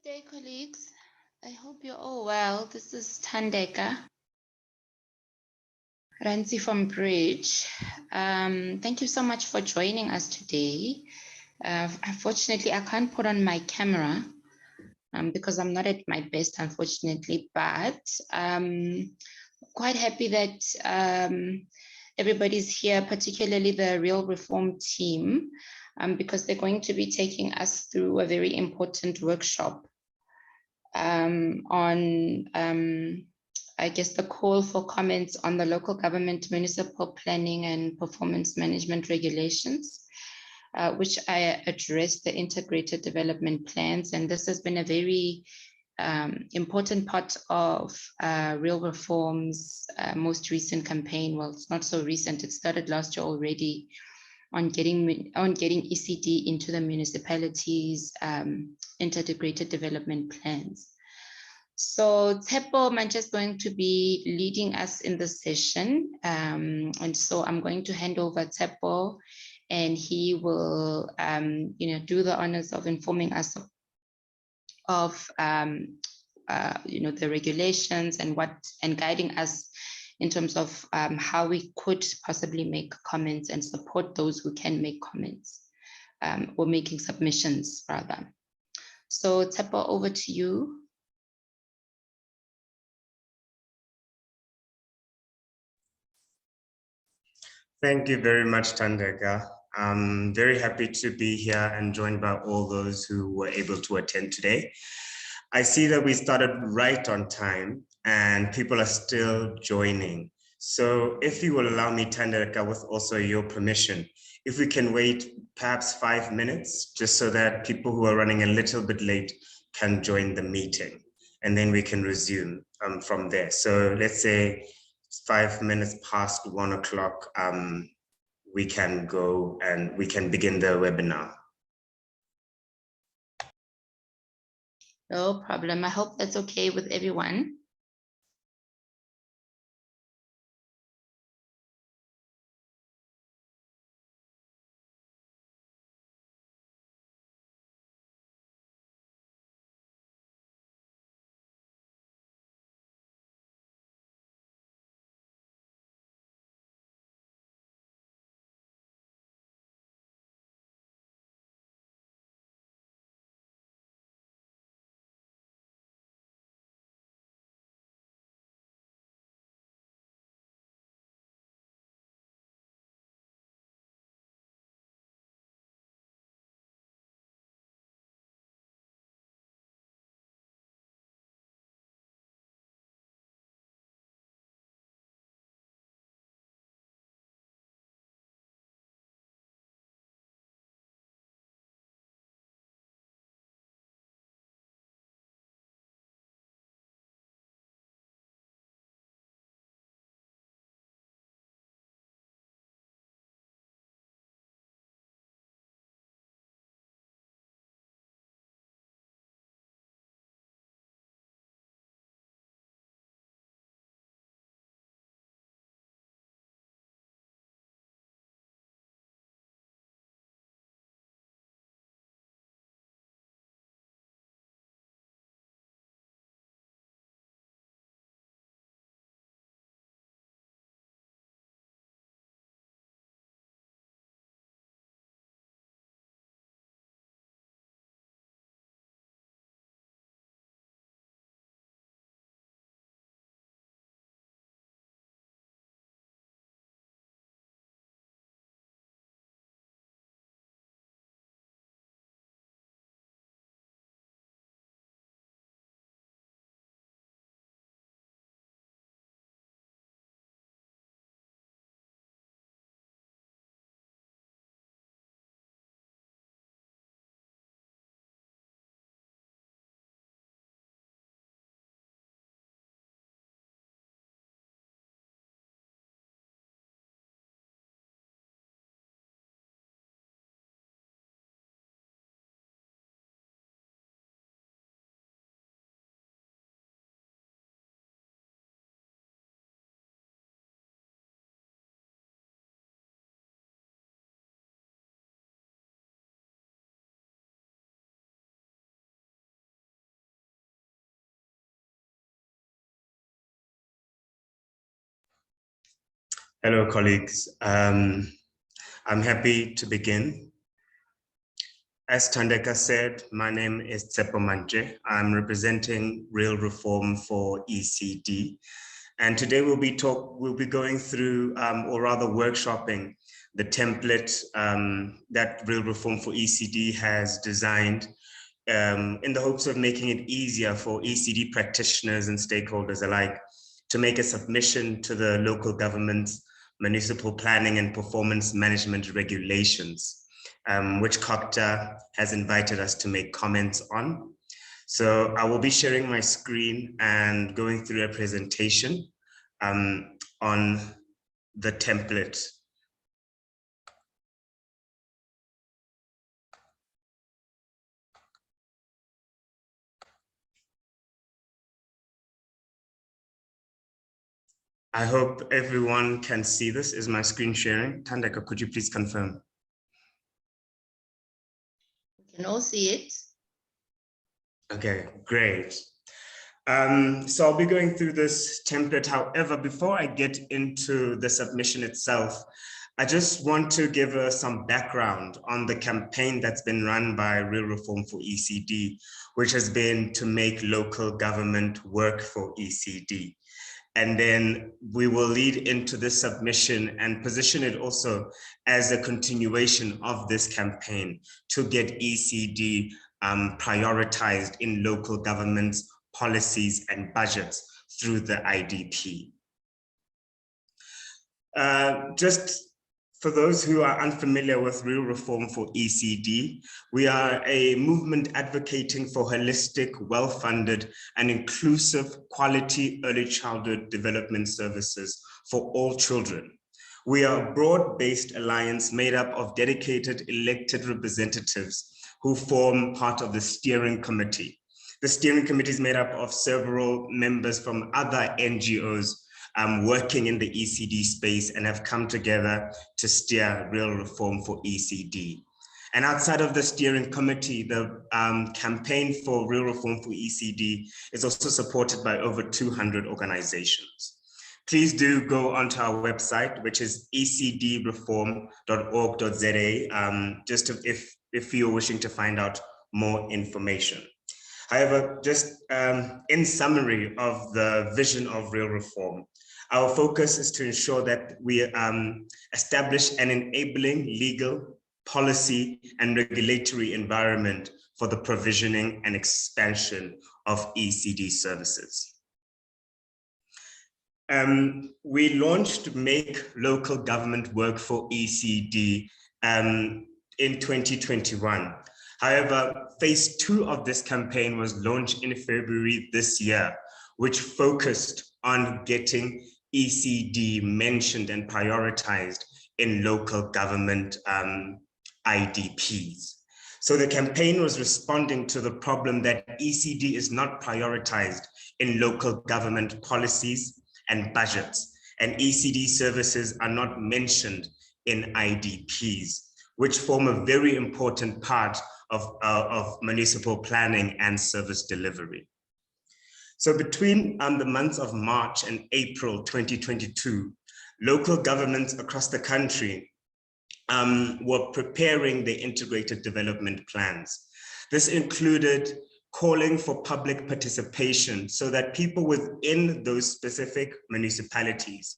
Good day, colleagues. I hope you're all well. This is Tandeka Ranzi from Bridge. Thank you so much for joining us today. Unfortunately, I can't put on my camera because I'm not at my best, unfortunately, but quite happy that everybody's here, particularly the Real Reform team, because they're going to be taking us through a very important workshop on, I guess, the call for comments on the local government municipal planning and performance management regulations, which I addressed the integrated development plans. And this has been a very important part of Real Reform's most recent campaign. Well, it's not so recent. It started last year already, on getting ECD into the municipalities' integrated development plans. So Tsepo Mancha is going to be leading us in this session. And so I'm going to hand over Tsepo, and he will do the honors of informing us of the regulations and guiding us in terms of how we could possibly make comments and support those who can make comments or making submissions rather. So Tsepo, over to you. Thank you very much, Tandeka. I'm very happy to be here and joined by all those who were able to attend today. I see that we started right on time and people are still joining. So if you will allow me, Tandeka, with also your permission, if we can wait perhaps 5 minutes, just so that people who are running a little bit late can join the meeting, and then we can resume from there. So let's say 5 minutes past 1 o'clock, we can go and we can begin the webinar. No problem. I hope that's okay with everyone. Hello, colleagues. I'm happy to begin. As Thandeka said, my name is Tsepo Manje. I'm representing Real Reform for ECD. And today we'll be going through, or rather workshopping, the template that Real Reform for ECD has designed in the hopes of making it easier for ECD practitioners and stakeholders alike to make a submission to the local government's municipal planning and performance management regulations, which COGTA has invited us to make comments on. So I will be sharing my screen and going through a presentation on the template. I hope everyone can see this. Is my screen sharing? Thandeka, could you please confirm? We can all see it. Okay, great. So I'll be going through this template. However, before I get into the submission itself, I just want to give some background on the campaign that's been run by Real Reform for ECD, which has been to make local government work for ECD. And then we will lead into this submission and position it also as a continuation of this campaign to get ECD prioritized in local government's policies and budgets through the IDP. Just for those who are unfamiliar with Real Reform for ECD, we are a movement advocating for holistic, well-funded, and inclusive quality early childhood development services for all children. We are a broad-based alliance made up of dedicated elected representatives who form part of the steering committee. The steering committee is made up of several members from other NGOs working in the ECD space and have come together to steer Real Reform for ECD. And outside of the steering committee, the campaign for Real Reform for ECD is also supported by over 200 organizations. Please do go onto our website, which is ecdreform.org.za, just if you're wishing to find out more information. However, just in summary of the vision of Real Reform, our focus is to ensure that we establish an enabling legal, policy, and regulatory environment for the provisioning and expansion of ECD services. We launched Make Local Government Work for ECD in 2021. However, phase 2 of this campaign was launched in February this year, which focused on getting ECD mentioned and prioritized in local government IDPs. So the campaign was responding to the problem that ECD is not prioritized in local government policies and budgets, and ECD services are not mentioned in IDPs, which form a very important part of municipal planning and service delivery. So between the months of March and April 2022, local governments across the country were preparing their integrated development plans. This included calling for public participation so that people within those specific municipalities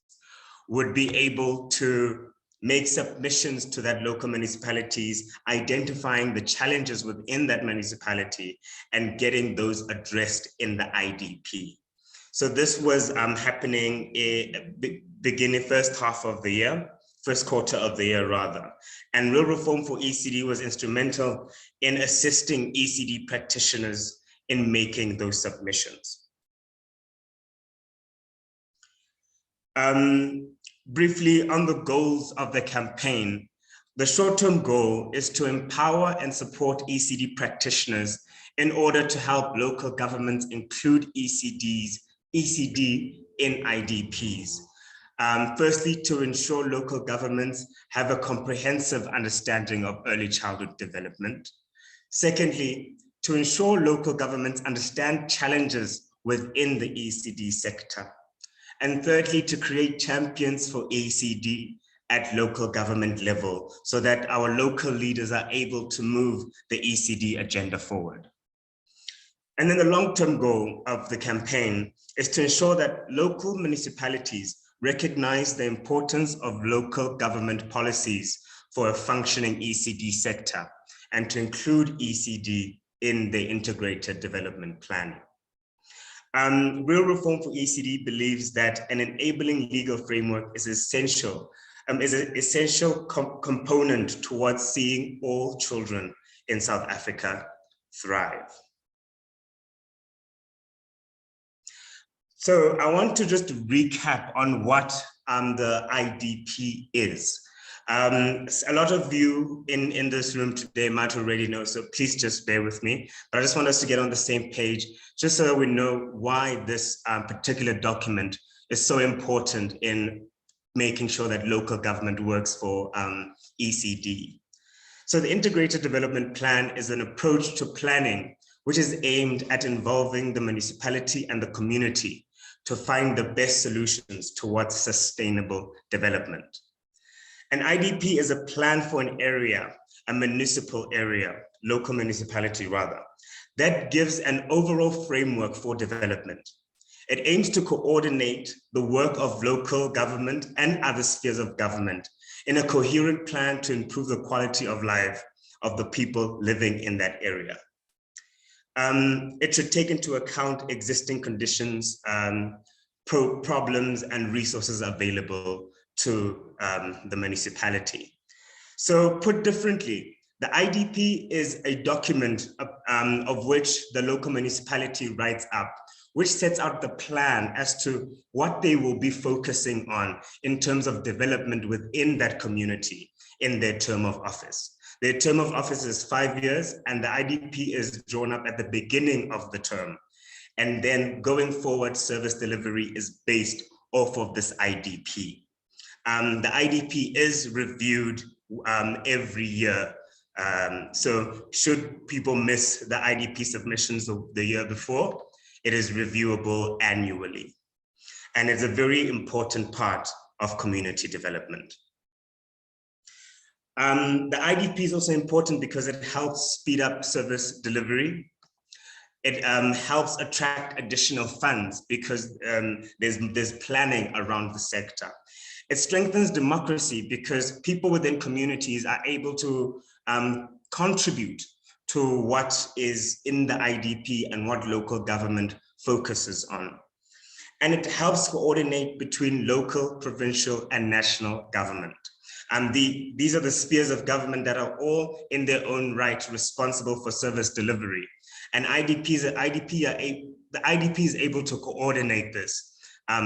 would be able to make submissions to that local municipalities, identifying the challenges within that municipality and getting those addressed in the IDP. So this was happening beginning first quarter of the year rather. And Real Reform for ECD was instrumental in assisting ECD practitioners in making those submissions. Briefly on the goals of the campaign, the short-term goal is to empower and support ECD practitioners in order to help local governments include ECD in IDPs. Firstly, to ensure local governments have a comprehensive understanding of early childhood development. Secondly, to ensure local governments understand challenges within the ECD sector. And thirdly, to create champions for ECD at local government level so that our local leaders are able to move the ECD agenda forward. And then the long-term goal of the campaign is to ensure that local municipalities recognize the importance of local government policies for a functioning ECD sector and to include ECD in the integrated development plan. Real Reform for ECD believes that an enabling legal framework is essential, is an essential component towards seeing all children in South Africa thrive. So I want to just recap on what the IDP is. A lot of you in this room today might already know, so please just bear with me. But I just want us to get on the same page, just so that we know why this particular document is so important in making sure that local government works for ECD. So the Integrated Development Plan is an approach to planning which is aimed at involving the municipality and the community to find the best solutions towards sustainable development. An IDP is a plan for an area, a municipal area, local municipality rather, that gives an overall framework for development. It aims to coordinate the work of local government and other spheres of government in a coherent plan to improve the quality of life of the people living in that area. It should take into account existing conditions, problems and resources available to the municipality. So put differently, the IDP is a document of which the local municipality writes up, which sets out the plan as to what they will be focusing on in terms of development within that community in their term of office. Their term of office is 5 years, and the IDP is drawn up at the beginning of the term. And then going forward, service delivery is based off of this IDP. The IDP is reviewed every year. So should people miss the IDP submissions of the year before, it is reviewable annually. And it's a very important part of community development. The IDP is also important because it helps speed up service delivery. It helps attract additional funds because there's planning around the sector. It strengthens democracy because people within communities are able to contribute to what is in the IDP and what local government focuses on. And it helps coordinate between local, provincial, and national government. These are the spheres of government that are all in their own right responsible for service delivery. And the IDP is able to coordinate this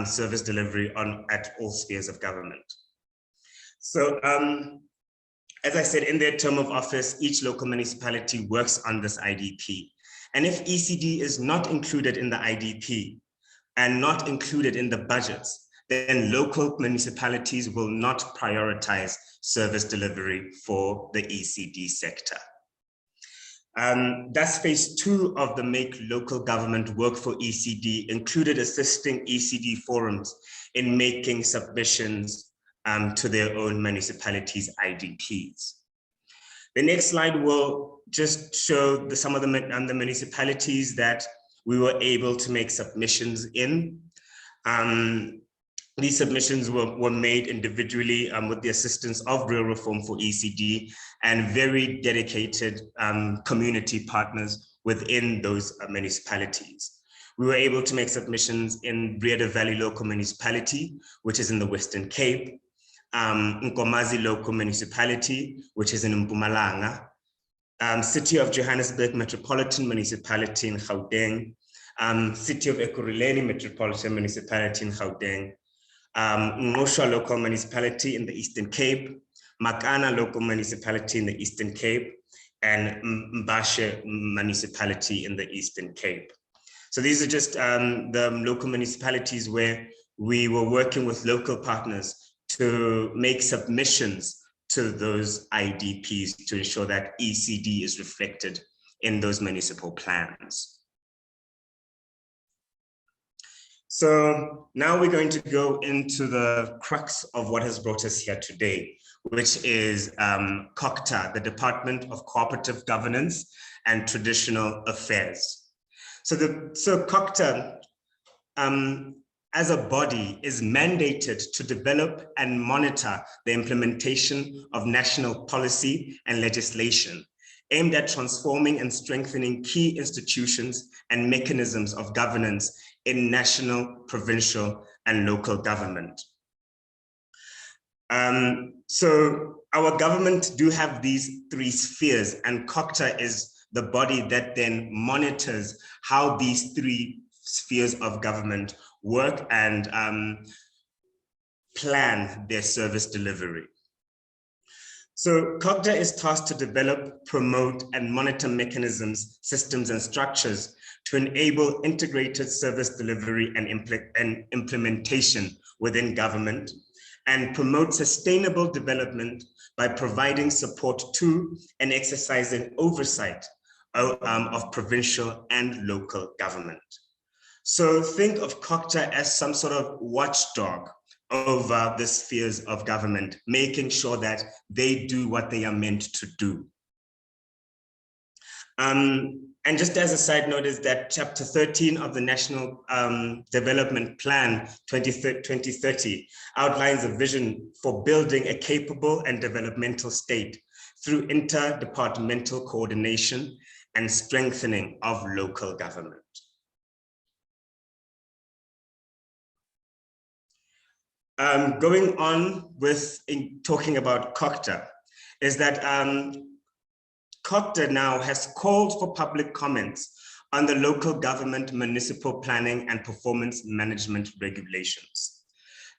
service delivery at all spheres of government. So as I said, in their term of office, each local municipality works on this IDP. And if ECD is not included in the IDP and not included in the budgets, then local municipalities will not prioritize service delivery for the ECD sector. That's phase 2 of the Make Local Government Work for ECD, included assisting ECD forums in making submissions to their own municipalities' IDPs. The next slide will just show some of the municipalities that we were able to make submissions in. These submissions were made individually with the assistance of Real Reform for ECD and very dedicated community partners within those municipalities. We were able to make submissions in Breda Valley Local Municipality, which is in the Western Cape, Nkomazi Local Municipality, which is in Mpumalanga, City of Johannesburg Metropolitan Municipality in Gauteng, City of Ekurhuleni Metropolitan Municipality in Gauteng, Ngqoshwa Local Municipality in the Eastern Cape, Makana Local Municipality in the Eastern Cape, and Mbashe Municipality in the Eastern Cape. So these are just the local municipalities where we were working with local partners to make submissions to those IDPs to ensure that ECD is reflected in those municipal plans. So now we're going to go into the crux of what has brought us here today, which is COGTA, the Department of Cooperative Governance and Traditional Affairs. So COGTA, as a body, is mandated to develop and monitor the implementation of national policy and legislation aimed at transforming and strengthening key institutions and mechanisms of governance in national, provincial, and local government. So our government do have these three spheres, and COGTA is the body that then monitors how these three spheres of government work and plan their service delivery. So COGTA is tasked to develop, promote, and monitor mechanisms, systems, and structures to enable integrated service delivery and implementation within government, and promote sustainable development by providing support to and exercising oversight of provincial and local government. So think of COGTA as some sort of watchdog over the spheres of government, making sure that they do what they are meant to do. And just as a side note is that Chapter 13 of the National Development Plan 2030 outlines a vision for building a capable and developmental state through interdepartmental coordination and strengthening of local government. Going on with talking about COGTA is that COGTA now has called for public comments on the local government municipal planning and performance management regulations.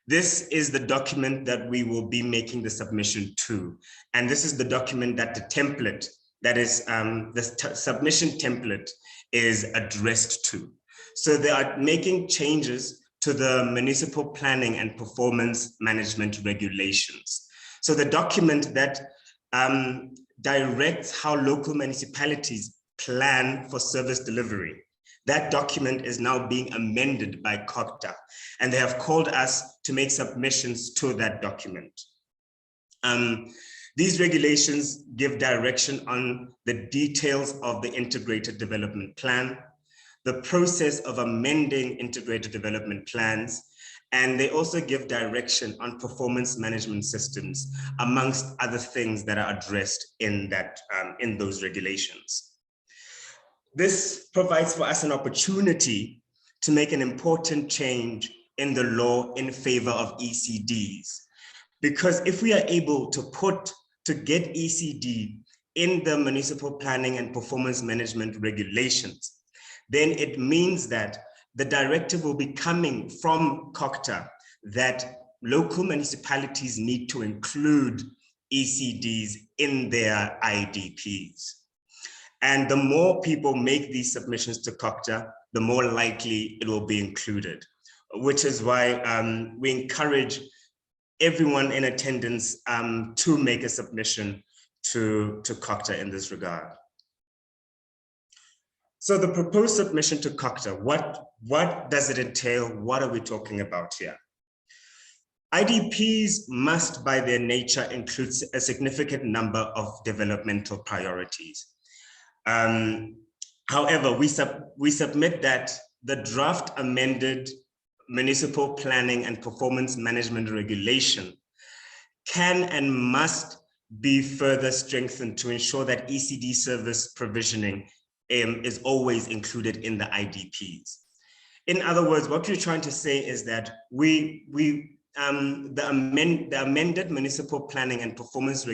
This is the document that we will be making the submission to. And this is the document that the template, that is the submission template is addressed to. So they are making changes to the municipal planning and performance management regulations. So the document that directs how local municipalities plan for service delivery, that document is now being amended by COGTA, and they have called us to make submissions to that document. These regulations give direction on the details of the integrated development plan, the process of amending integrated development plans, and they also give direction on performance management systems, amongst other things that are addressed in those regulations. This provides for us an opportunity to make an important change in the law in favor of ECDs. Because if we are able to get ECD in the municipal planning and performance management regulations, then it means that the directive will be coming from COGTA that local municipalities need to include ECDs in their IDPs. And the more people make these submissions to COGTA, the more likely it will be included, which is why we encourage everyone in attendance to make a submission to COGTA in this regard. So the proposed submission to COGTA, what does it entail? What are we talking about here? IDPs must, by their nature, include a significant number of developmental priorities. However, we submit that the draft amended municipal planning and performance management regulation can and must be further strengthened to ensure that ECD service provisioning is always included in the IDPs. In other words, what we're trying to say is that the amended municipal planning and performance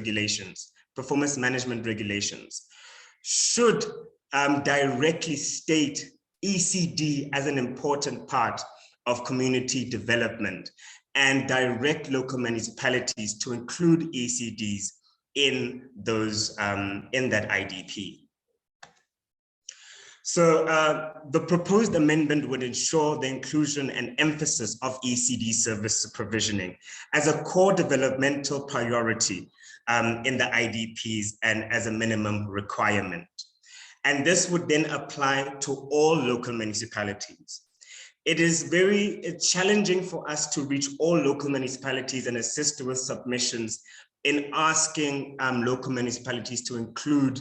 management regulations should directly state ECD as an important part of community development and direct local municipalities to include ECDs in those in that IDP. So the proposed amendment would ensure the inclusion and emphasis of ECD service provisioning as a core developmental priority in the IDPs and as a minimum requirement. And this would then apply to all local municipalities. it is very challenging for us to reach all local municipalities and assist with submissions in asking local municipalities to include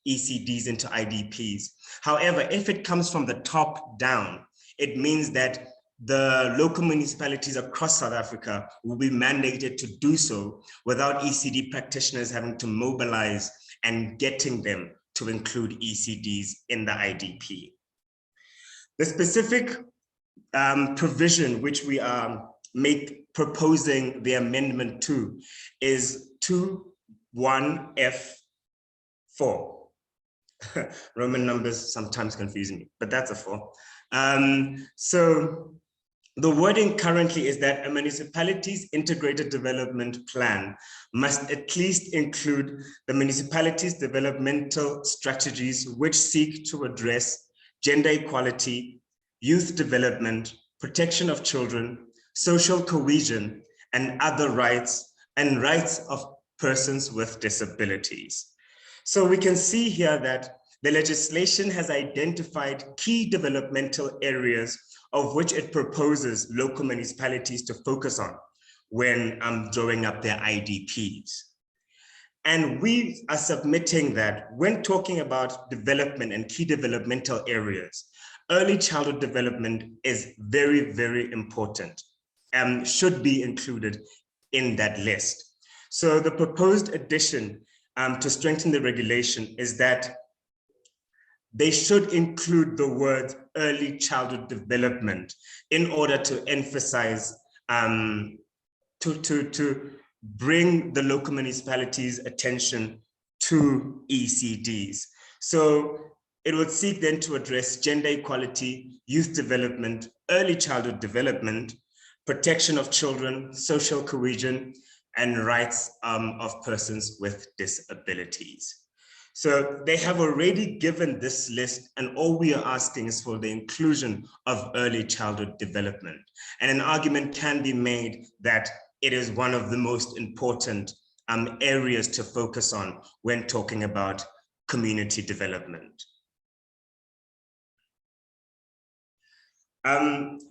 ECDs into IDPs. However, if it comes from the top down, it means that the local municipalities across South Africa will be mandated to do so without ECD practitioners having to mobilize and getting them to include ECDs in the IDP. The specific provision which we are proposing the amendment to is 21F4. Roman numbers sometimes confuse me, but that's a 4. So the wording currently is that a municipality's integrated development plan must at least include the municipality's developmental strategies which seek to address gender equality, youth development, protection of children, social cohesion, and other rights and rights of persons with disabilities. So we can see here that the legislation has identified key developmental areas of which it proposes local municipalities to focus on when drawing up their IDPs. And we are submitting that when talking about development and key developmental areas, early childhood development is very, very important and should be included in that list. So the proposed addition to strengthen the regulation is that they should include the word early childhood development in order to emphasize, to bring the local municipalities' attention to ECDs. So it would seek then to address gender equality, youth development, early childhood development, protection of children, social cohesion, and rights of persons with disabilities. So they have already given this list, and all we are asking is for the inclusion of early childhood development. And an argument can be made that it is one of the most important areas to focus on when talking about community development.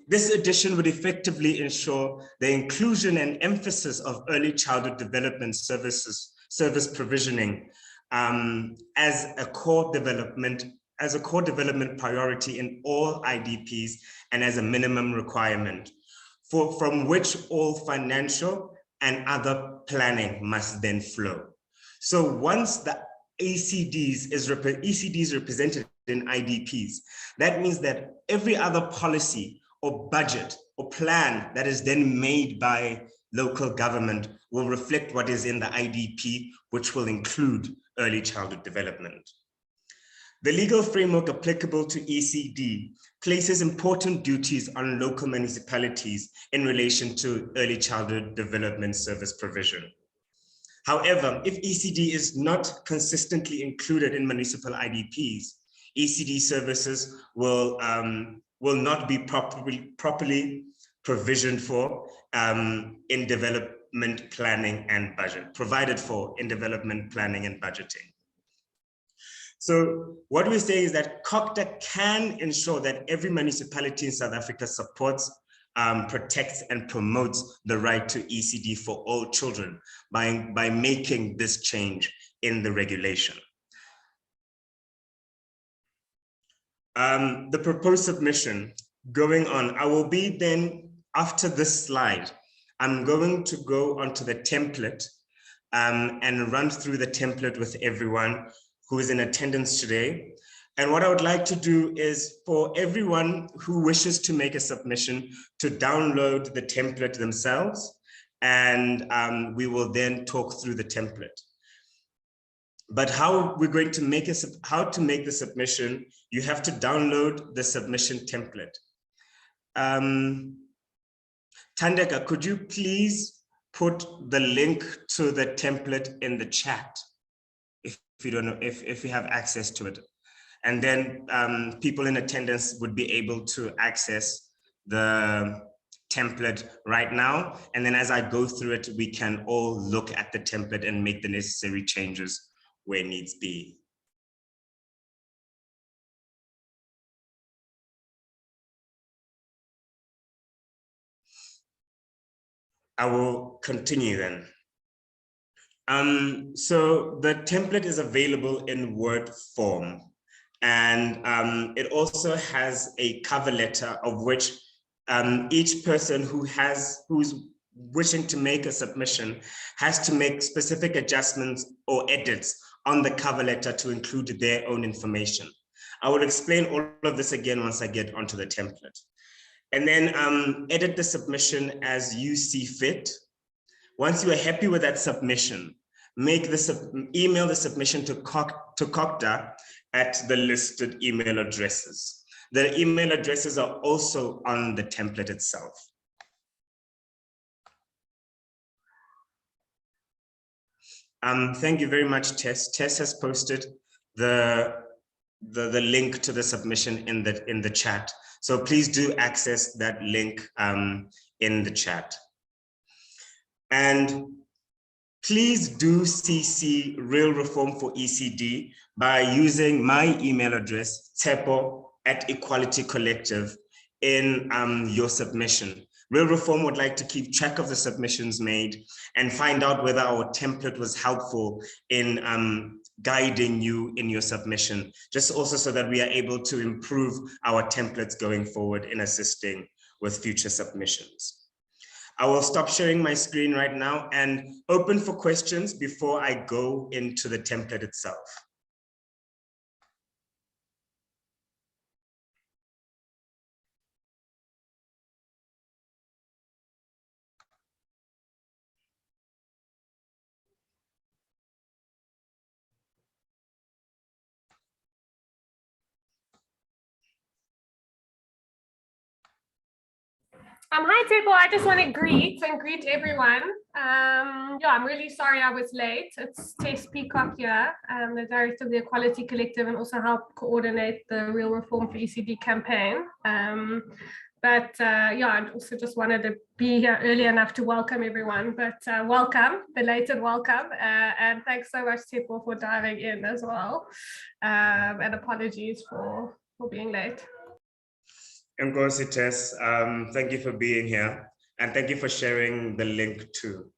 This addition would effectively ensure the inclusion and emphasis of early childhood development service provisioning as a core development priority in all IDPs and as a minimum requirement from which all financial and other planning must then flow. So once the ECDs is represented in IDPs, that means that every other policy or budget or plan that is then made by local government will reflect what is in the IDP, which will include early childhood development. The legal framework applicable to ECD places important duties on local municipalities in relation to early childhood development service provision. However, if ECD is not consistently included in municipal IDPs, ECD services will not be properly provisioned for in development planning and budget, provided for in development planning and budgeting. So what we say is that COGTA can ensure that every municipality in South Africa supports, protects and promotes the right to ECD for all children by making this change in the regulation. The proposed submission, going on, I will be then, after this slide, I'm going to go onto the template and run through the template with everyone who is in attendance today. And what I would like to do is for everyone who wishes to make a submission to download the template themselves, and we will then talk through the template. But how we're going to make how to make the submission, you have to download the submission template. Thandeka, could you please put the link to the template in the chat if you don't know, if you have access to it? And then people in attendance would be able to access the template right now. And then as I go through it, we can all look at the template and make the necessary changes where needs be. I will continue then. So the template is available in Word form, and it also has a cover letter of which each person who's wishing to make a submission has to make specific adjustments or edits on the cover letter to include their own information. I will explain all of this again once I get onto the template. And then edit the submission as you see fit. Once you are happy with that submission, email the submission to COGTA at the listed email addresses. The email addresses are also on the template itself. Thank you very much, Tess. Tess has posted the link to the submission in the chat. So please do access that link in the chat. And please do CC Real Reform for ECD by using my email address, tepo@Equality Collective, in your submission. Real Reform would like to keep track of the submissions made and find out whether our template was helpful in guiding you in your submission, just also so that we are able to improve our templates going forward in assisting with future submissions. I will stop sharing my screen right now and open for questions before I go into the template itself. Hi, Tepo. I just want to greet everyone. Yeah, I'm really sorry I was late. It's Tess Peacock here, the director of the Equality Collective, and also help coordinate the Real Reform for ECD campaign. Yeah, I also just wanted to be here early enough to welcome everyone, but welcome, belated welcome, and thanks so much, Tepo, for diving in as well, and apologies for being late. Ngozi Tess, thank you for being here, and thank you for sharing the link too.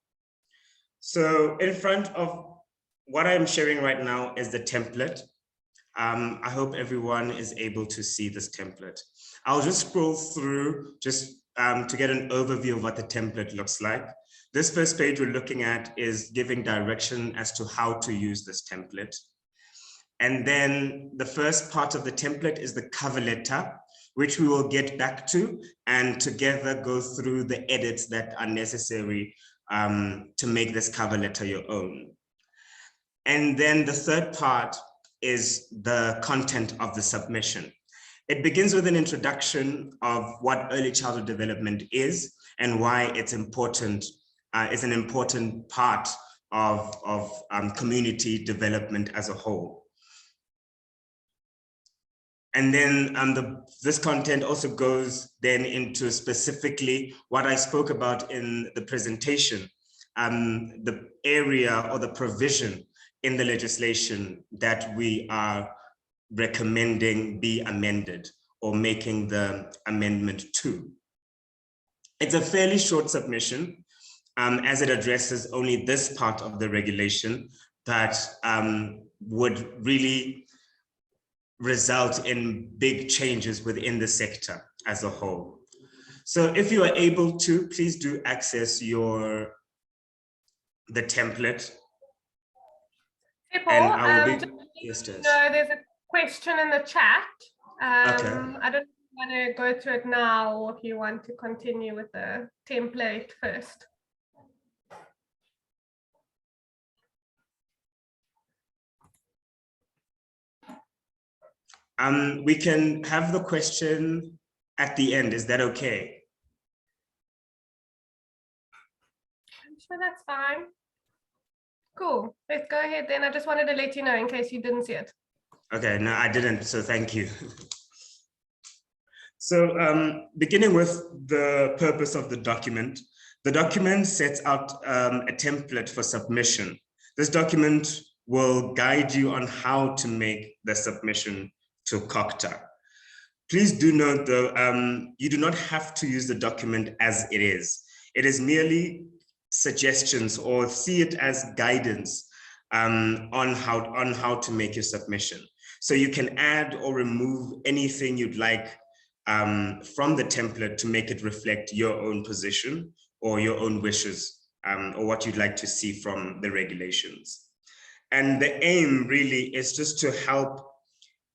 So in front of what I'm sharing right now is the template. I hope everyone is able to see this template. I'll just scroll through just to get an overview of what the template looks like. This first page we're looking at is giving direction as to how to use this template. And then the first part of the template is the cover letter, which we will get back to and together go through the edits that are necessary to make this cover letter your own. And then the third part is the content of the submission. It begins with an introduction of what early childhood development is and why it's important, it's an important part of community development as a whole. And then this content also goes then into specifically what I spoke about in the presentation, the area or the provision in the legislation that we are recommending be amended or making the amendment to. It's a fairly short submission as it addresses only this part of the regulation that would really result in big changes within the sector as a whole. So if you are able to, please do access the template. People, and I will be, there's a question in the chat. Okay. I don't know if you want to go through it now or if you want to continue with the template first. We can have the question at the end. Is that okay? I'm sure that's fine. Cool. Let's go ahead then. I just wanted to let you know in case you didn't see it. Okay, no, I didn't. So thank you. So beginning with the purpose of the document sets out a template for submission. This document will guide you on how to make the submission to COGTA. Please do note though, you do not have to use the document as it is. It is merely suggestions, or see it as guidance on how to make your submission. So you can add or remove anything you'd like from the template to make it reflect your own position or your own wishes, or what you'd like to see from the regulations. And the aim really is just to help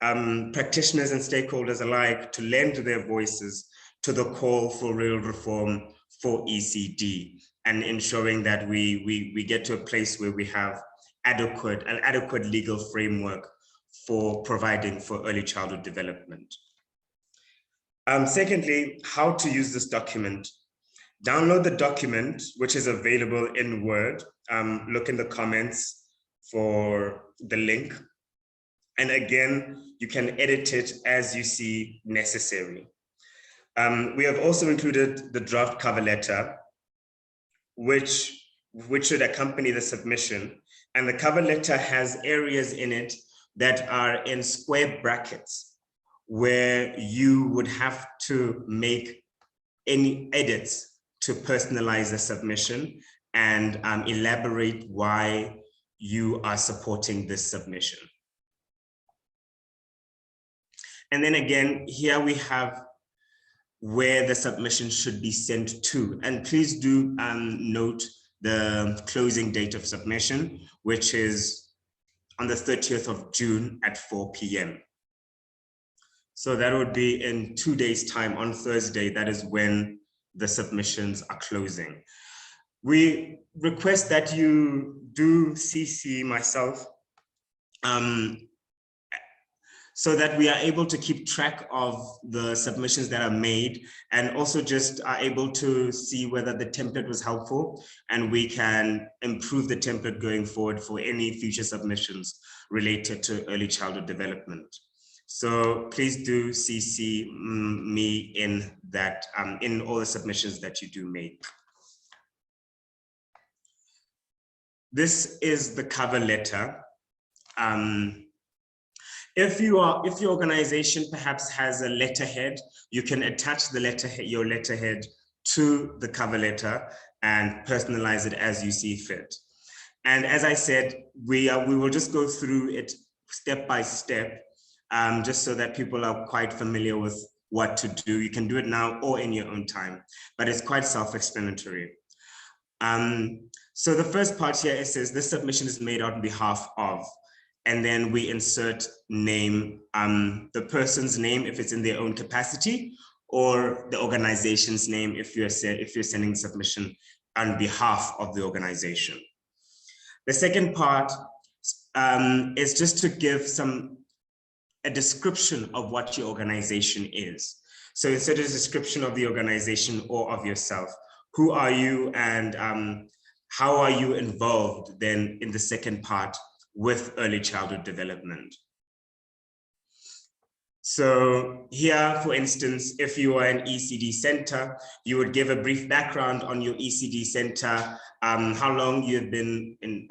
practitioners and stakeholders alike to lend their voices to the call for real reform for ECD, and ensuring that we get to a place where we have an adequate legal framework for providing for early childhood development. Secondly, how to use this document. Download the document, which is available in Word. Look in the comments for the link. And again, you can edit it as you see necessary. We have also included the draft cover letter, which should accompany the submission. And the cover letter has areas in it that are in square brackets, where you would have to make any edits to personalize the submission and elaborate why you are supporting this submission. And then again, here we have where the submission should be sent to. And please do note the closing date of submission, which is on the 30th of June at 4 p.m. So that would be in 2 days' time, on Thursday. That is when the submissions are closing. We request that you do CC myself so that we are able to keep track of the submissions that are made, and also just are able to see whether the template was helpful, and we can improve the template going forward for any future submissions related to early childhood development. So please do CC me in that, in all the submissions that you do make. This is the cover letter. If your organization perhaps has a letterhead, you can attach the your letterhead to the cover letter and personalize it as you see fit. And as I said, we will just go through it step by step, just so that people are quite familiar with what to do. You can do it now or in your own time, but it's quite self-explanatory. So the first part here, it says this submission is made on behalf of, and then we insert name, the person's name if it's in their own capacity, or the organization's name if you're sending submission on behalf of the organization. The second part is just to give a description of what your organization is. So instead of a description of the organization or of yourself, who are you, and how are you involved then in the second part with early childhood development. So here, for instance, if you are an ECD center, you would give a brief background on your ECD center, how long you've been in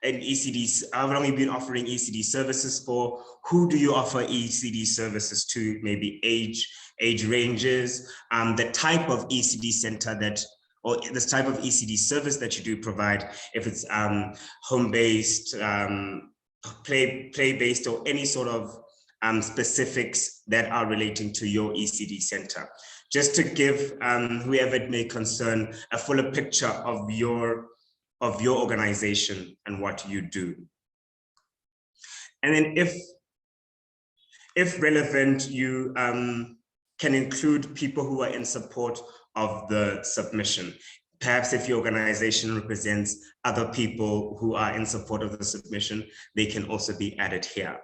ECDs, how long you've been offering ECD services for, who do you offer ECD services to, maybe age ranges, the type of ECD center that, or this type of ECD service that you do provide, if it's home-based, play-based, or any sort of specifics that are relating to your ECD center, just to give whoever it may concern a fuller picture of your organization and what you do. And then if relevant, you can include people who are in support of the submission. Perhaps if your organization represents other people who are in support of the submission, they can also be added here.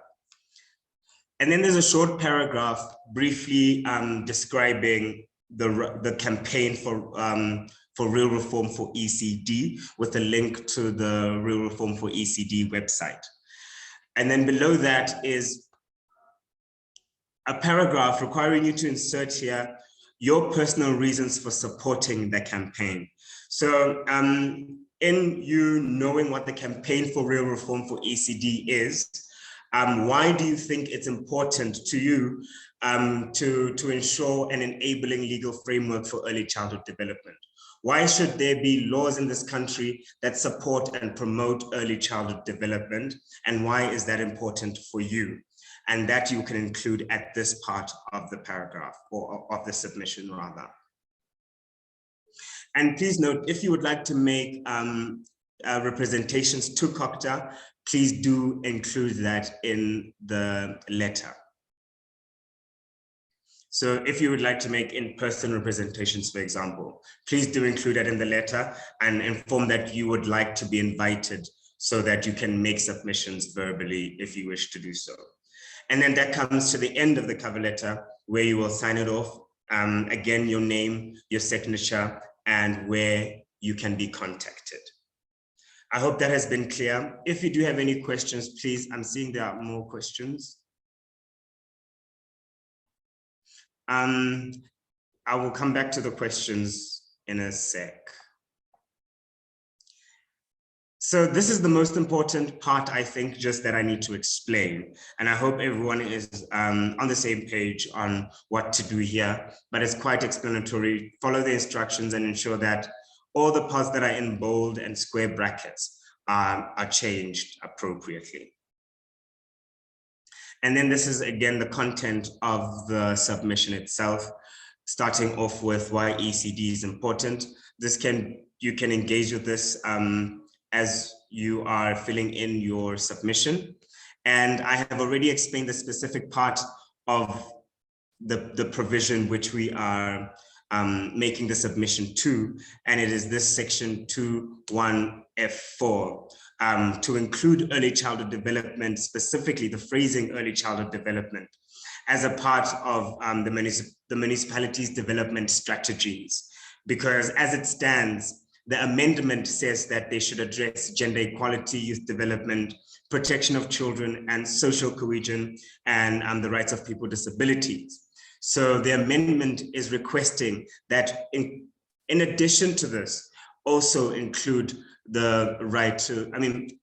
And then there's a short paragraph briefly describing the campaign for real reform for ECD, with a link to the Real Reform for ECD website. And then below that is a paragraph requiring you to insert here your personal reasons for supporting the campaign. So in you knowing what the campaign for real reform for ECD is, why do you think it's important to you to ensure an enabling legal framework for early childhood development? Why should there be laws in this country that support and promote early childhood development? And why is that important for you? And that you can include at this part of the paragraph, or of the submission rather. And please note, if you would like to make representations to COGTA, please do include that in the letter. So if you would like to make in-person representations, for example, please do include that in the letter and inform that you would like to be invited so that you can make submissions verbally if you wish to do so. And then that comes to the end of the cover letter where you will sign it off. Again, your name, your signature, and where you can be contacted. I hope that has been clear. If you do have any questions, please, I'm seeing there are more questions. I will come back to the questions in a sec. So this is the most important part, I think, just that I need to explain. And I hope everyone is on the same page on what to do here, but it's quite explanatory. Follow the instructions and ensure that all the parts that are in bold and square brackets are changed appropriately. And then this is, again, the content of the submission itself, starting off with why ECD is important. You can engage with this as you are filling in your submission. And I have already explained the specific part of the provision which we are making the submission to, and it is this section 2(1)(f)(4). To include early childhood development, specifically the phrasing early childhood development, as a part of the municipalities' development strategies. Because as it stands, the amendment says that they should address gender equality, youth development, protection of children, and social cohesion, and the rights of people with disabilities. So the amendment is requesting that in addition to this, also include the right to,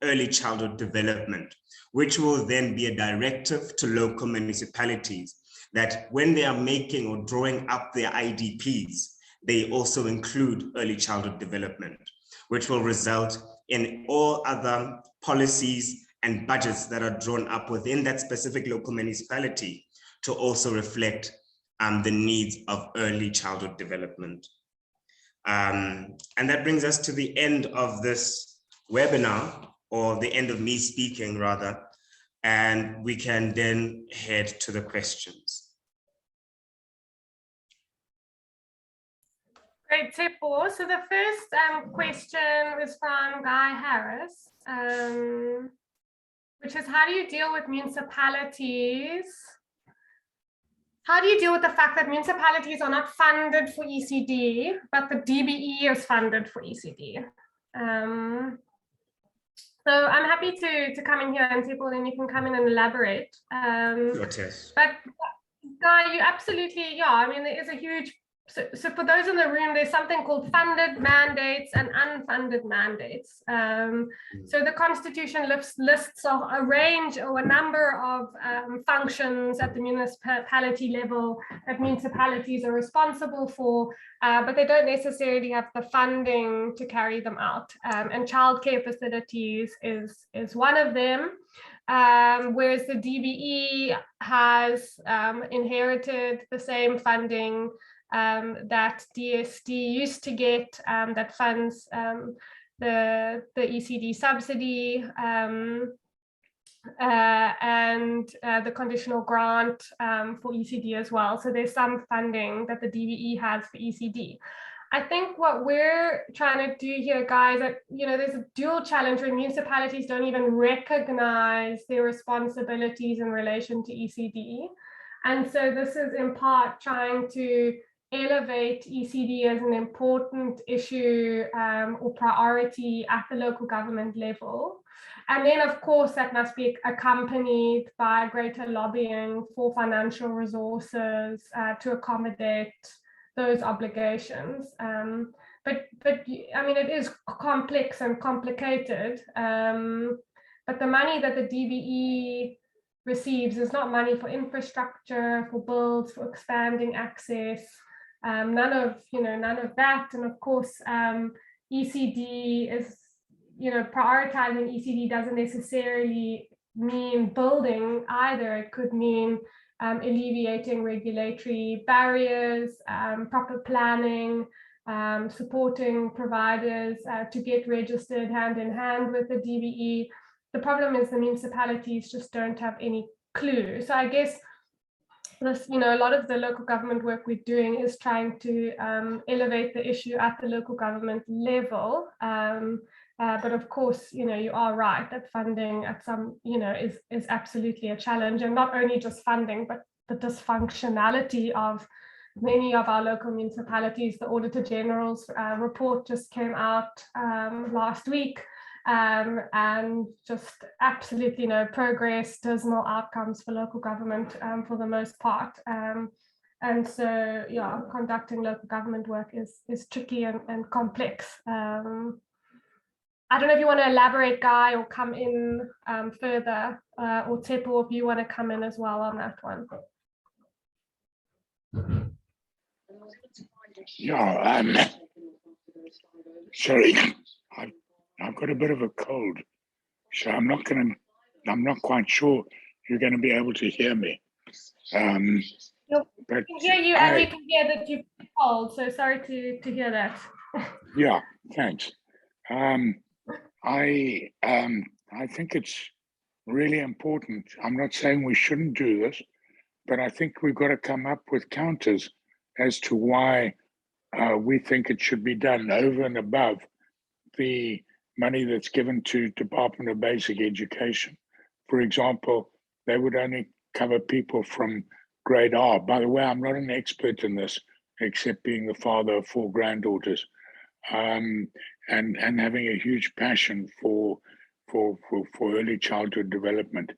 early childhood development, which will then be a directive to local municipalities that when they are making or drawing up their IDPs, they also include early childhood development, which will result in all other policies and budgets that are drawn up within that specific local municipality to also reflect the needs of early childhood development. And that brings us to the end of this webinar, or the end of me speaking rather, and we can then head to the questions. Great, Tepo. So the first question was from Guy Harris, which is, how do you deal with municipalities? How do you deal with the fact that municipalities are not funded for ECD, but the DBE is funded for ECD? So I'm happy to come in here and Tepo, then you can come in and elaborate. But Guy, you absolutely, yeah, there is a huge, so for those in the room, there's something called funded mandates and unfunded mandates. So the Constitution lists a range or a number of functions at the municipality level that municipalities are responsible for, but they don't necessarily have the funding to carry them out. And childcare facilities is one of them. Whereas the DBE has inherited the same funding that DSD used to get, that funds the ECD subsidy and the conditional grant for ECD as well. So there's some funding that the DBE has for ECD. I think what we're trying to do here, guys, that there's a dual challenge where municipalities don't even recognize their responsibilities in relation to ECD. And so this is in part trying to elevate ECD as an important issue or priority at the local government level. And then, of course, that must be accompanied by greater lobbying for financial resources to accommodate those obligations. But it is complex and complicated. But the money that the DBE receives is not money for infrastructure, for builds, for expanding access, none of that. And of course, ECD is, prioritizing ECD doesn't necessarily mean building either. It could mean alleviating regulatory barriers, proper planning, supporting providers to get registered hand in hand with the DBE. The problem is the municipalities just don't have any clue. So I guess this, a lot of the local government work we're doing is trying to elevate the issue at the local government level. But of course, you are right that funding at some, is absolutely a challenge, and not only just funding, but the dysfunctionality of many of our local municipalities. The Auditor General's report just came out last week. And just absolutely no progress, dismal outcomes for local government for the most part. And so, yeah, conducting local government work is tricky and complex. I don't know if you want to elaborate, Guy, or come in further, or Tepo, if you want to come in as well on that one. Yeah, sorry. I've got a bit of a cold, so I'm not quite sure you're going to be able to hear me. But I can hear you, and we can hear that you're cold, so sorry to hear that. Yeah, thanks. I think it's really important. I'm not saying we shouldn't do this, but I think we've got to come up with counters as to why we think it should be done over and above the money that's given to Department of Basic Education. For example, they would only cover people from grade R. By the way, I'm not an expert in this, except being the father of 4 granddaughters, and having a huge passion for early childhood development.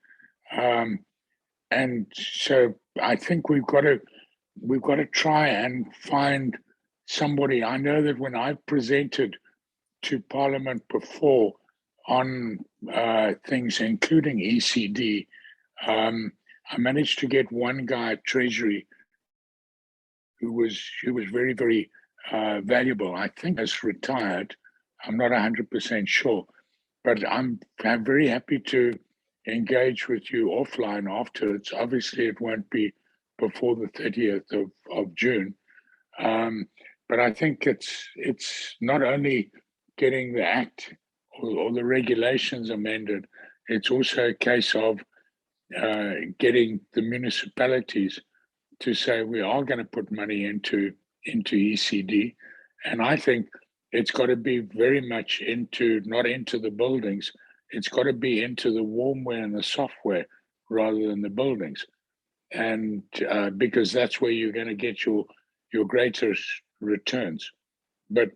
And so I think we've got to try and find somebody. I know that when I presented to Parliament before on things including ECD, I managed to get one guy at Treasury who was very, very valuable. I think has retired. I'm not 100% sure, but I'm very happy to engage with you offline afterwards. Obviously, it won't be before the 30th of June, but I think it's not only getting the act or the regulations amended, it's also a case of getting the municipalities to say we are going to put money into ECD. And I think it's got to be very much not into the buildings, it's got to be into the warmware and the software rather than the buildings. And because that's where you're going to get your greatest returns. But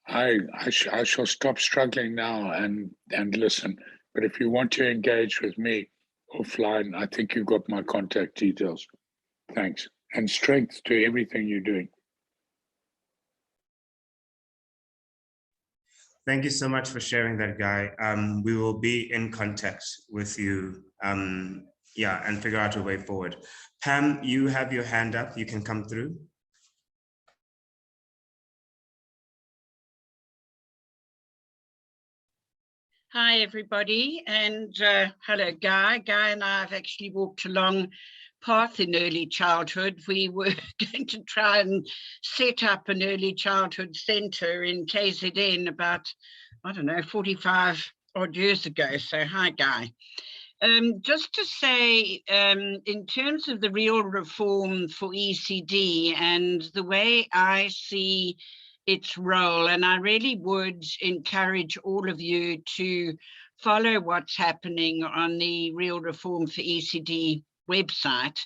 I shall stop struggling now and listen. But if you want to engage with me offline, I think you've got my contact details. Thanks. And strength to everything you're doing. Thank you so much for sharing that, Guy. We will be in contact with you, and figure out a way forward. Pam, you have your hand up. You can come through. Hi, everybody, and hello, Guy. Guy and I have actually walked a long path in early childhood. We were going to try and set up an early childhood centre in KZN about, 45 odd years ago. So hi, Guy. Just to say, in terms of the real reform for ECD and the way I see its role, and I really would encourage all of you to follow what's happening on the Real Reform for ECD website,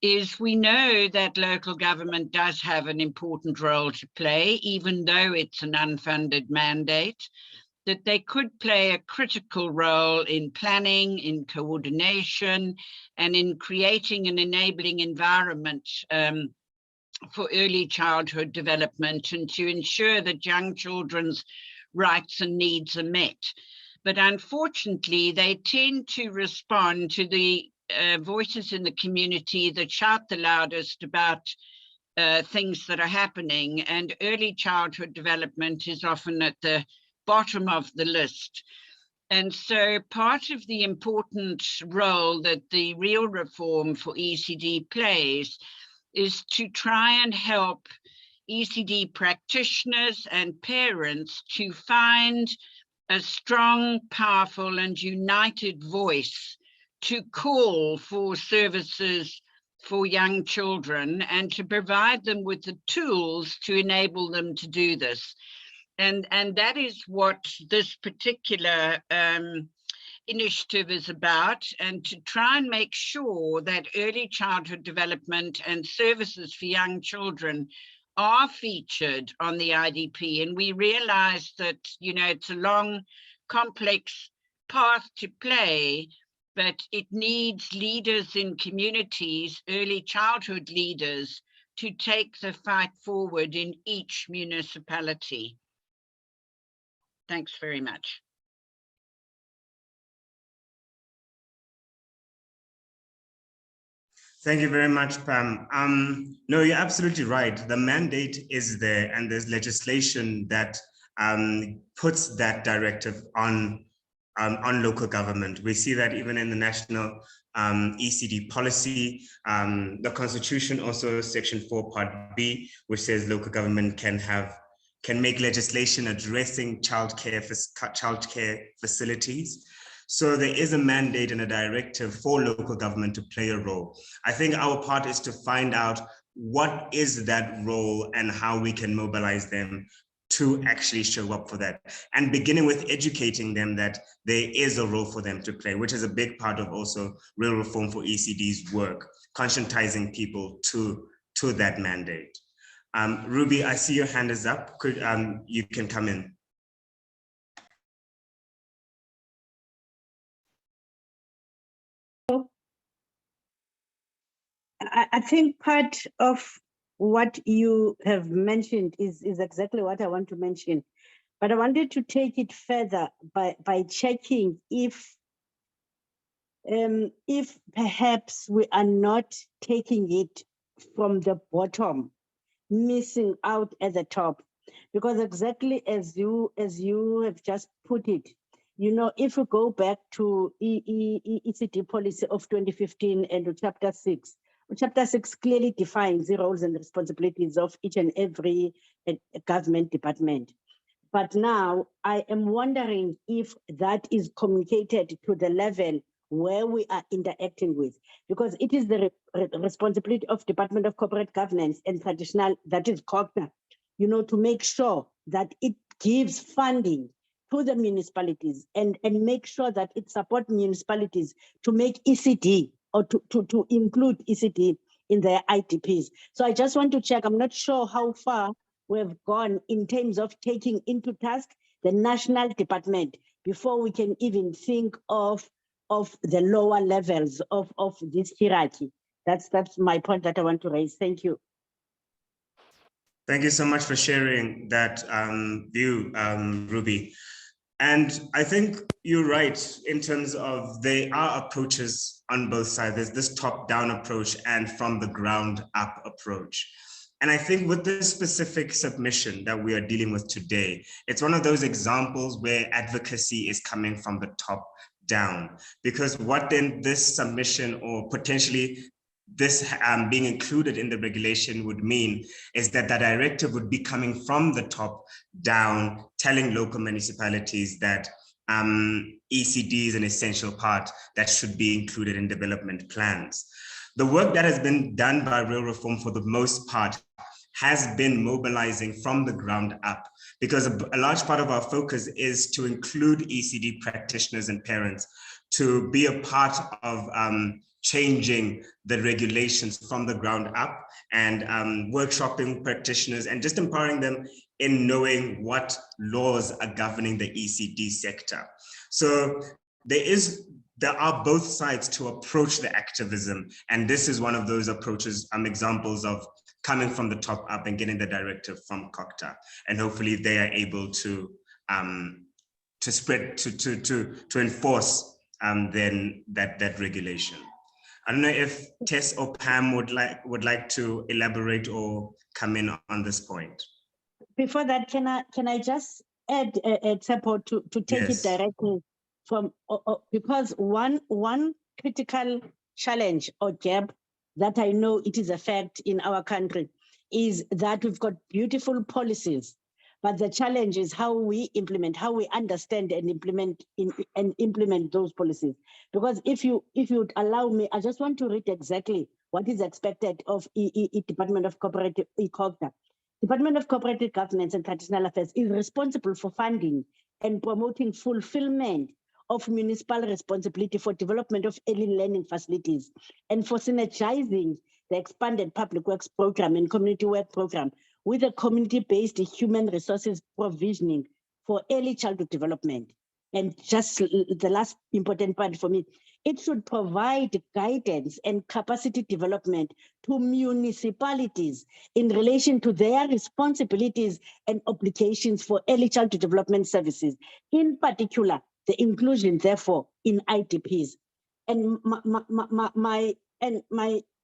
is we know that local government does have an important role to play, even though it's an unfunded mandate, that they could play a critical role in planning, in coordination, and in creating an enabling environment for early childhood development and to ensure that young children's rights and needs are met. But unfortunately, they tend to respond to the voices in the community that shout the loudest about things that are happening, and early childhood development is often at the bottom of the list. And so part of the important role that the real reform for ECD plays is to try and help ECD practitioners and parents to find a strong, powerful and united voice to call for services for young children and to provide them with the tools to enable them to do this. And that is what this particular initiative is about, and to try and make sure that early childhood development and services for young children are featured on the IDP. And we realize that, you know, it's a long, complex path to play, but it needs leaders in communities, early childhood leaders, to take the fight forward in each municipality. Thanks very much. Thank you very much, Pam. No, you're absolutely right. The mandate is there, and there's legislation that puts that directive on local government. We see that even in the national ECD policy. The Constitution also, Section 4, Part B, which says local government can make legislation addressing childcare facilities. So there is a mandate and a directive for local government to play a role. I think our part is to find out what is that role and how we can mobilize them to actually show up for that, and beginning with educating them that there is a role for them to play, which is a big part of also real reform for ECD's work, conscientizing people to that mandate. Ruby, I see your hand is up. You can come in. I think part of what you have mentioned is exactly what I want to mention, but I wanted to take it further by checking if perhaps we are not taking it from the bottom, missing out at the top, because exactly as you have just put it, you know, if we go back to ECD policy of 2015 and chapter 6. Chapter 6 clearly defines the roles and responsibilities of each and every government department. But now I am wondering if that is communicated to the level where we are interacting with, because it is the responsibility of Department of Corporate Governance and Traditional, that is COGTA, you know, to make sure that it gives funding to the municipalities and make sure that it supports municipalities to make ECD or to include ECD in their IDPs. So I just want to check, I'm not sure how far we've gone in terms of taking into task the national department before we can even think of the lower levels of this hierarchy. That's my point that I want to raise. Thank you. Thank you so much for sharing that view, Ruby. And I think you're right in terms of there are approaches on both sides. There's this top-down approach and from the ground up approach. And I think with this specific submission that we are dealing with today, it's one of those examples where advocacy is coming from the top down, because what then this submission or potentially this being included in the regulation would mean is that the directive would be coming from the top down, telling local municipalities that ECD is an essential part that should be included in development plans. The work that has been done by Real Reform for the most part has been mobilizing from the ground up, because a large part of our focus is to include ECD practitioners and parents to be a part of changing the regulations from the ground up and workshopping practitioners and just empowering them in knowing what laws are governing the ECD sector. So there are both sides to approach the activism, and this is one of those approaches, examples of coming from the top up and getting the directive from COGTA, and hopefully they are able to spread to enforce then that regulation. I don't know if Tess or Pam would like to elaborate or come in on this point. Before that, can I just add a Tsepo to take Yes. it directly from because one critical challenge or gap that I know it is a fact in our country is that we've got beautiful policies, but the challenge is how we implement, how we understand and implement those policies. Because if you would allow me, I just want to read exactly what is expected of Department of Cooperative COGTA. Department of Cooperative Governance and Traditional Affairs is responsible for funding and promoting fulfillment of municipal responsibility for development of early learning facilities and for synergizing the expanded public works program and community work program with a community-based human resources provisioning for early childhood development. And just the last important part for me, it should provide guidance and capacity development to municipalities in relation to their responsibilities and obligations for early childhood development services, in particular, the inclusion, therefore, in IDPs. And my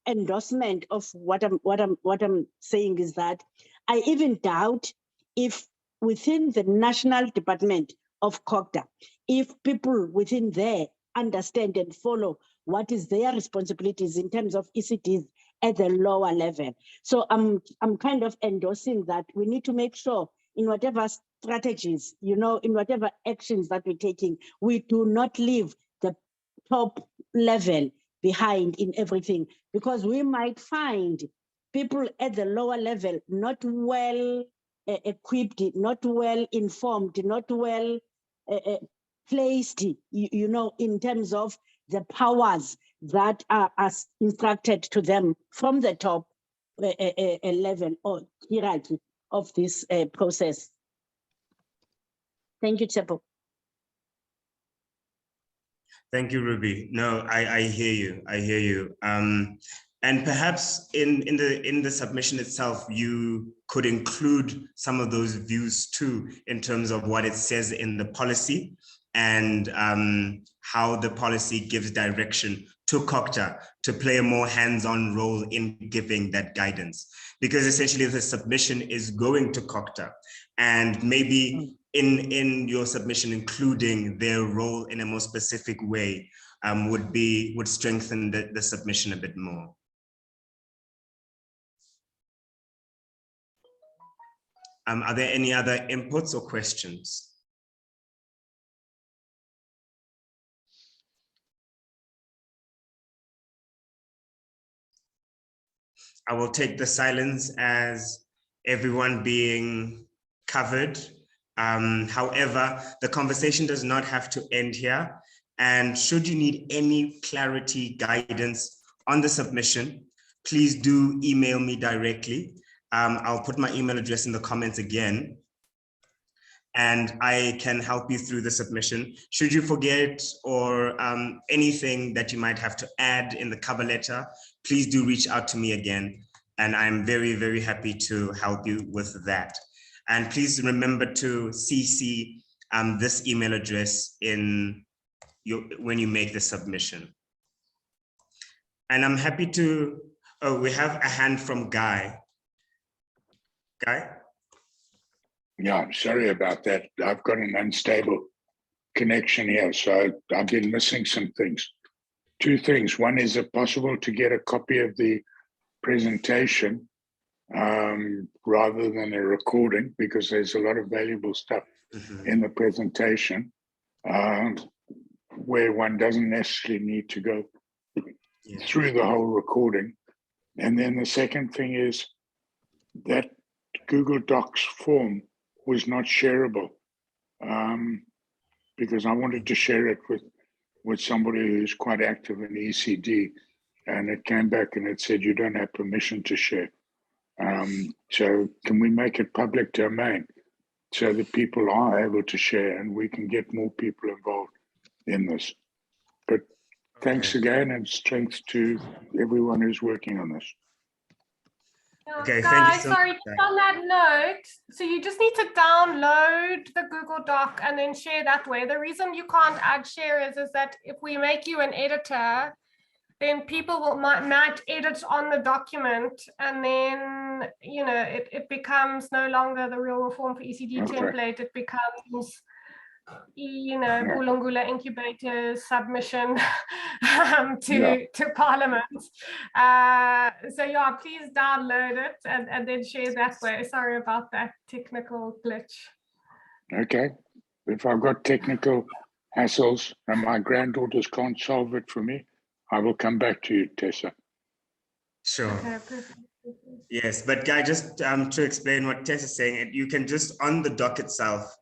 endorsement of what I'm saying is that I even doubt if within the National Department of COGTA, if people within there understand and follow what is their responsibilities in terms of ECDs at the lower level. So I'm kind of endorsing that we need to make sure in whatever strategies, in whatever actions that we're taking, we do not leave the top level behind in everything, because we might find people at the lower level not well equipped, not well informed, not well placed, in terms of the powers that are instructed to them from the top level or hierarchy of this process. Thank you, Tsepo. Thank you, Ruby. No, I hear you. I hear you. And perhaps in the submission itself, you could include some of those views too, in terms of what it says in the policy and how the policy gives direction to COGTA to play a more hands-on role in giving that guidance. Because essentially the submission is going to COGTA, and maybe in your submission, including their role in a more specific way would strengthen the submission a bit more. Are there any other inputs or questions? I will take the silence as everyone being covered. However, the conversation does not have to end here. And should you need any clarity, guidance on the submission, please do email me directly. I'll put my email address in the comments again, and I can help you through the submission. Should you forget or anything that you might have to add in the cover letter, please do reach out to me again. And I'm very, very happy to help you with that. And please remember to CC this email address when you make the submission. And I'm happy to, we have a hand from Guy. Guy? Yeah, I'm sorry about that. I've got an unstable connection here, so I've been missing some things. Two things. One, is it possible to get a copy of the presentation rather than a recording, because there's a lot of valuable stuff in the presentation where one doesn't necessarily need to go through the whole recording. And then the second thing is that Google Docs form was not shareable because I wanted to share it with somebody who's quite active in ECD, and it came back and it said you don't have permission to share. So can we make it public domain so that people are able to share and we can get more people involved in this? But thanks again, and strength to everyone who's working on this. Okay, guys, sorry, just on that note, so you just need to download the Google Doc and then share that way. The reason you can't add sharers is that if we make you an editor, then people might edit on the document, and then, you know, it becomes no longer the real reform for ECD template. It becomes, you know, Bulungula incubator submission to Parliament. So yeah, please download it and then share that way. Sorry about that technical glitch. Okay, if I've got technical hassles and my granddaughters can't solve it for me, I will come back to you, Tessa. Sure. Okay, perfect. Yes, but Guy, just to explain what Tess is saying, you can just on the doc itself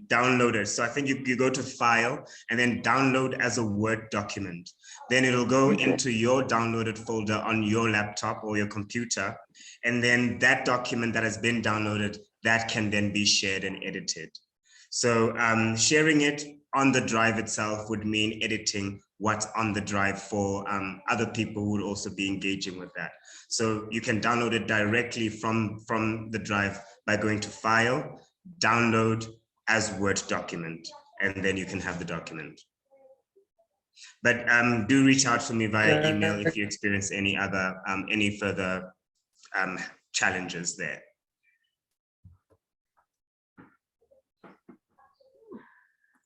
download it. So I think you go to File and then Download as a Word document. Then it'll go into your downloaded folder on your laptop or your computer. And then that document that has been downloaded, that can then be shared and edited. So sharing it on the drive itself would mean editing what's on the drive for other people who would also be engaging with that. So you can download it directly from the drive by going to File, Download as Word document, and then you can have the document. But do reach out to me via email if you experience any other any further challenges there.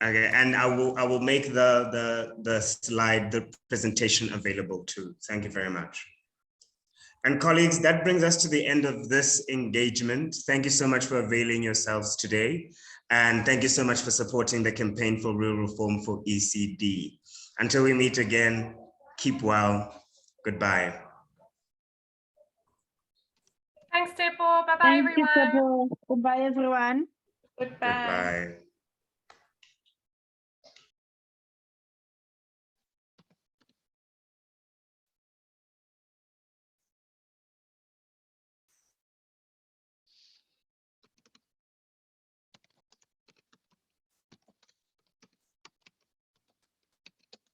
Okay, and I will make the slide, the presentation available too. Thank you very much. And colleagues, that brings us to the end of this engagement. Thank you so much for availing yourselves today. And thank you so much for supporting the campaign for real reform for ECD. Until we meet again, keep well. Goodbye. Thanks, Tepo. Bye-bye, Thank everyone. you, Tepo. Goodbye, everyone. Goodbye. Goodbye.